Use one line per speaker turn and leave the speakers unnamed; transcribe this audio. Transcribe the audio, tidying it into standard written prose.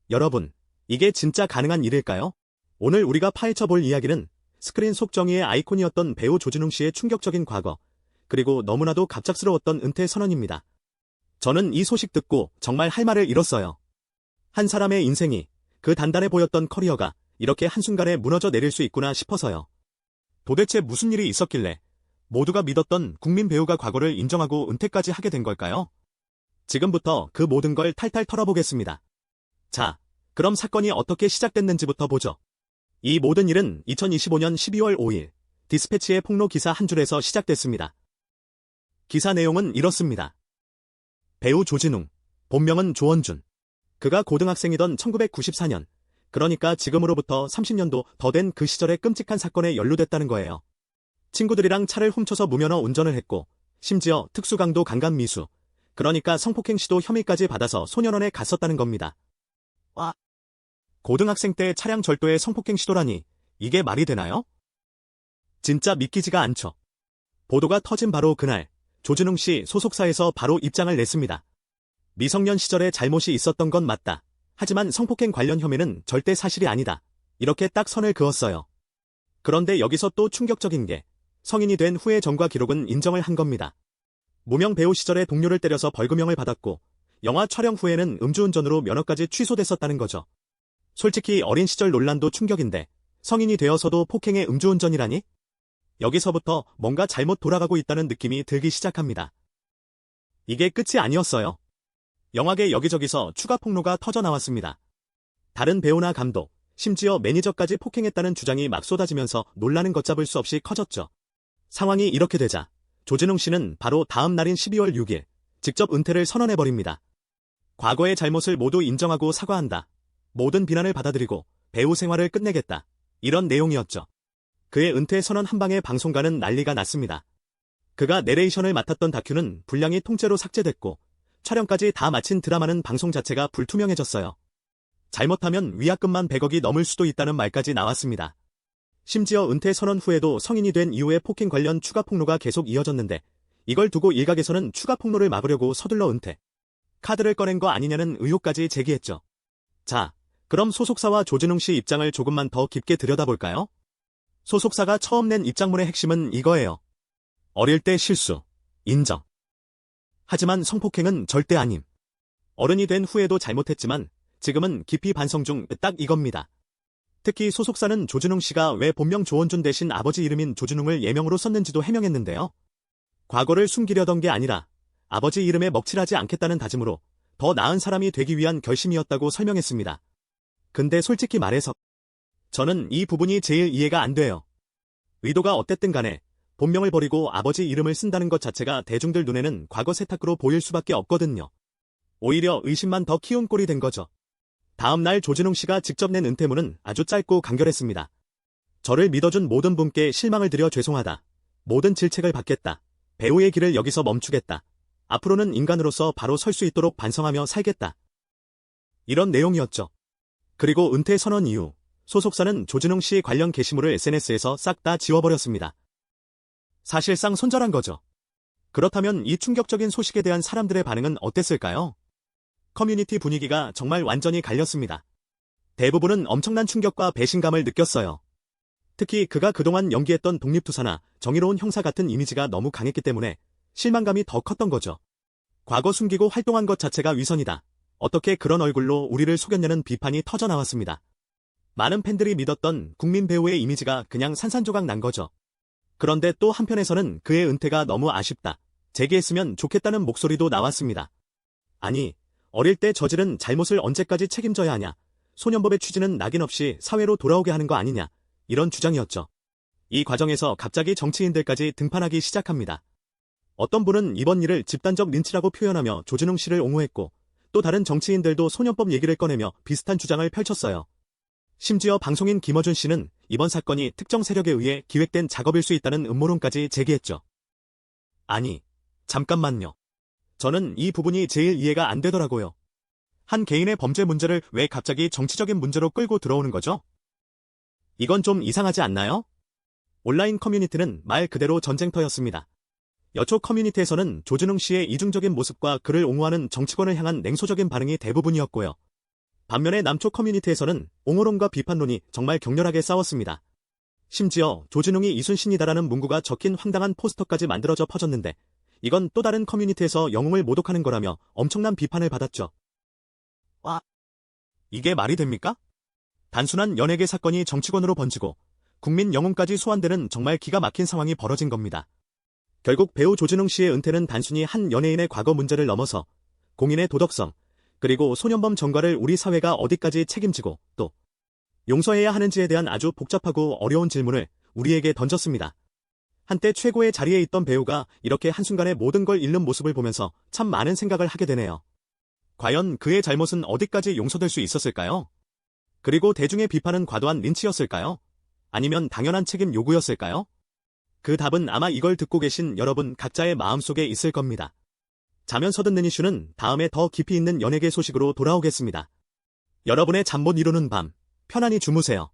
여러분, 이게 진짜 가능한 일일까요? 오늘 우리가 파헤쳐 볼 이야기는 스크린 속 정의의 아이콘이었던 배우 조진웅 씨의 충격적인 과거, 그리고 너무나도 갑작스러웠던 은퇴 선언입니다. 저는 이 소식 듣고 정말 할 말을 잃었어요. 한 사람의 인생이, 그 단단해 보였던 커리어가 이렇게 한순간에 무너져 내릴 수 있구나 싶어서요. 도대체 무슨 일이 있었길래 모두가 믿었던 국민 배우가 과거를 인정하고 은퇴까지 하게 된 걸까요? 지금부터 그 모든 걸 탈탈 털어보겠습니다. 자, 그럼 사건이 어떻게 시작됐는지부터 보죠. 이 모든 일은 2025년 12월 5일 디스패치의 폭로 기사 한 줄에서 시작됐습니다. 기사 내용은 이렇습니다. 배우 조진웅, 본명은 조원준. 그가 고등학생이던 1994년, 그러니까 지금으로부터 30년도 더 된 그 시절의 끔찍한 사건에 연루됐다는 거예요. 친구들이랑 차를 훔쳐서 무면허 운전을 했고, 심지어 특수강도 강간미수, 그러니까 성폭행 시도 혐의까지 받아서 소년원에 갔었다는 겁니다. 와, 고등학생 때 차량 절도에 성폭행 시도라니, 이게 말이 되나요? 진짜 믿기지가 않죠. 보도가 터진 바로 그날, 조진웅 씨 소속사에서 바로 입장을 냈습니다. 미성년 시절에 잘못이 있었던 건 맞다. 하지만 성폭행 관련 혐의는 절대 사실이 아니다. 이렇게 딱 선을 그었어요. 그런데 여기서 또 충격적인 게 성인이 된 후의 전과 기록은 인정을 한 겁니다. 무명 배우 시절에 동료를 때려서 벌금형을 받았고 영화 촬영 후에는 음주운전으로 면허까지 취소됐었다는 거죠. 솔직히 어린 시절 논란도 충격인데 성인이 되어서도 폭행의 음주운전이라니? 여기서부터 뭔가 잘못 돌아가고 있다는 느낌이 들기 시작합니다. 이게 끝이 아니었어요. 영화계 여기저기서 추가 폭로가 터져 나왔습니다. 다른 배우나 감독, 심지어 매니저까지 폭행했다는 주장이 막 쏟아지면서 논란은 걷잡을 수 없이 커졌죠. 상황이 이렇게 되자 조진웅 씨는 바로 다음 날인 12월 6일 직접 은퇴를 선언해버립니다. 과거의 잘못을 모두 인정하고 사과한다. 모든 비난을 받아들이고 배우 생활을 끝내겠다. 이런 내용이었죠. 그의 은퇴 선언 한 방에 방송가는 난리가 났습니다. 그가 내레이션을 맡았던 다큐는 분량이 통째로 삭제됐고 촬영까지 다 마친 드라마는 방송 자체가 불투명해졌어요. 잘못하면 위약금만 100억이 넘을 수도 있다는 말까지 나왔습니다. 심지어 은퇴 선언 후에도 성인이 된 이후에 폭행 관련 추가 폭로가 계속 이어졌는데 이걸 두고 일각에서는 추가 폭로를 막으려고 서둘러 은퇴 카드를 꺼낸 거 아니냐는 의혹까지 제기했죠. 자, 그럼 소속사와 조진웅 씨 입장을 조금만 더 깊게 들여다볼까요? 소속사가 처음 낸 입장문의 핵심은 이거예요. 어릴 때 실수, 인정. 하지만 성폭행은 절대 아님. 어른이 된 후에도 잘못했지만 지금은 깊이 반성 중 딱 이겁니다. 특히 소속사는 조진웅 씨가 왜 본명 조원준 대신 아버지 이름인 조진웅을 예명으로 썼는지도 해명했는데요. 과거를 숨기려던 게 아니라 아버지 이름에 먹칠하지 않겠다는 다짐으로 더 나은 사람이 되기 위한 결심이었다고 설명했습니다. 근데 솔직히 말해서 저는 이 부분이 제일 이해가 안 돼요. 의도가 어땠든 간에 본명을 버리고 아버지 이름을 쓴다는 것 자체가 대중들 눈에는 과거 세탁으로 보일 수밖에 없거든요. 오히려 의심만 더 키운 꼴이 된 거죠. 다음 날 조진웅 씨가 직접 낸 은퇴문은 아주 짧고 간결했습니다. 저를 믿어준 모든 분께 실망을 드려 죄송하다. 모든 질책을 받겠다. 배우의 길을 여기서 멈추겠다. 앞으로는 인간으로서 바로 설 수 있도록 반성하며 살겠다. 이런 내용이었죠. 그리고 은퇴 선언 이후 소속사는 조진웅 씨 관련 게시물을 SNS에서 싹 다 지워버렸습니다. 사실상 손절한 거죠. 그렇다면 이 충격적인 소식에 대한 사람들의 반응은 어땠을까요? 커뮤니티 분위기가 정말 완전히 갈렸습니다. 대부분은 엄청난 충격과 배신감을 느꼈어요. 특히 그가 그동안 연기했던 독립투사나 정의로운 형사 같은 이미지가 너무 강했기 때문에 실망감이 더 컸던 거죠. 과거 숨기고 활동한 것 자체가 위선이다. 어떻게 그런 얼굴로 우리를 속였냐는 비판이 터져 나왔습니다. 많은 팬들이 믿었던 국민 배우의 이미지가 그냥 산산조각 난 거죠. 그런데 또 한편에서는 그의 은퇴가 너무 아쉽다. 재기했으면 좋겠다는 목소리도 나왔습니다. 아니, 어릴 때 저지른 잘못을 언제까지 책임져야 하냐. 소년법의 취지는 낙인 없이 사회로 돌아오게 하는 거 아니냐. 이런 주장이었죠. 이 과정에서 갑자기 정치인들까지 등판하기 시작합니다. 어떤 분은 이번 일을 집단적 린치라고 표현하며 조진웅 씨를 옹호했고 또 다른 정치인들도 소년법 얘기를 꺼내며 비슷한 주장을 펼쳤어요. 심지어 방송인 김어준 씨는 이번 사건이 특정 세력에 의해 기획된 작업일 수 있다는 음모론까지 제기했죠. 아니, 잠깐만요. 저는 이 부분이 제일 이해가 안 되더라고요. 한 개인의 범죄 문제를 왜 갑자기 정치적인 문제로 끌고 들어오는 거죠? 이건 좀 이상하지 않나요? 온라인 커뮤니티는 말 그대로 전쟁터였습니다. 여초 커뮤니티에서는 조진웅 씨의 이중적인 모습과 그를 옹호하는 정치권을 향한 냉소적인 반응이 대부분이었고요. 반면에 남쪽 커뮤니티에서는 옹호론과 비판론이 정말 격렬하게 싸웠습니다. 심지어 조진웅이 이순신이다라는 문구가 적힌 황당한 포스터까지 만들어져 퍼졌는데 이건 또 다른 커뮤니티에서 영웅을 모독하는 거라며 엄청난 비판을 받았죠. 와, 이게 말이 됩니까? 단순한 연예계 사건이 정치권으로 번지고 국민 영웅까지 소환되는 정말 기가 막힌 상황이 벌어진 겁니다. 결국 배우 조진웅 씨의 은퇴는 단순히 한 연예인의 과거 문제를 넘어서 공인의 도덕성, 그리고 소년범 전과를 우리 사회가 어디까지 책임지고 또 용서해야 하는지에 대한 아주 복잡하고 어려운 질문을 우리에게 던졌습니다. 한때 최고의 자리에 있던 배우가 이렇게 한순간에 모든 걸 잃는 모습을 보면서 참 많은 생각을 하게 되네요. 과연 그의 잘못은 어디까지 용서될 수 있었을까요? 그리고 대중의 비판은 과도한 린치였을까요? 아니면 당연한 책임 요구였을까요? 그 답은 아마 이걸 듣고 계신 여러분 각자의 마음속에 있을 겁니다. 자면서 듣는 이슈는 다음에 더 깊이 있는 연예계 소식으로 돌아오겠습니다. 여러분의 잠 못 이루는 밤, 편안히 주무세요.